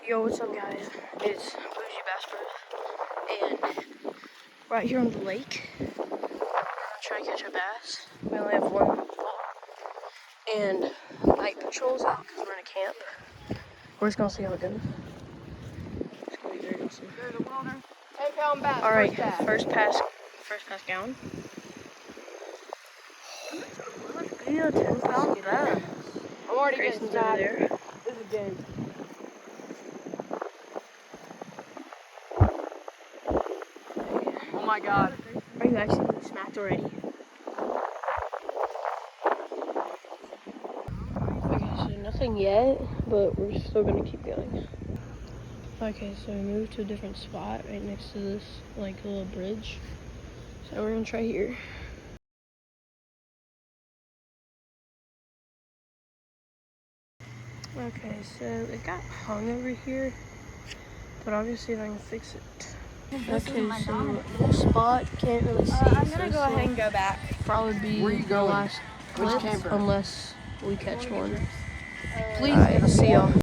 Yo, what's up guys? It's Bougie Bass Bros, and right here on the lake, we're gonna try to catch a bass. We only have one boat, and night patrol's out because we're in a camp. We're just gonna see how it goes. It's gonna be very awesome. 10-pound bass. All right, first pass down. Must be a 10-pound bass. I'm already Grayson's getting over snagged. there. This is game. Oh my god. Are you actually getting smacked already? Okay, so nothing yet, but we're still gonna keep going. Okay, so we moved to a different spot right next to this like little bridge. So we're gonna try here. Okay, so it got hung over here, but I'll just see if I can fix it. Okay, so the spot can't really see. I'm gonna go ahead and go back. Probably be Where you the going? last Which clip campground? unless we catch one. Please Alright, see y'all.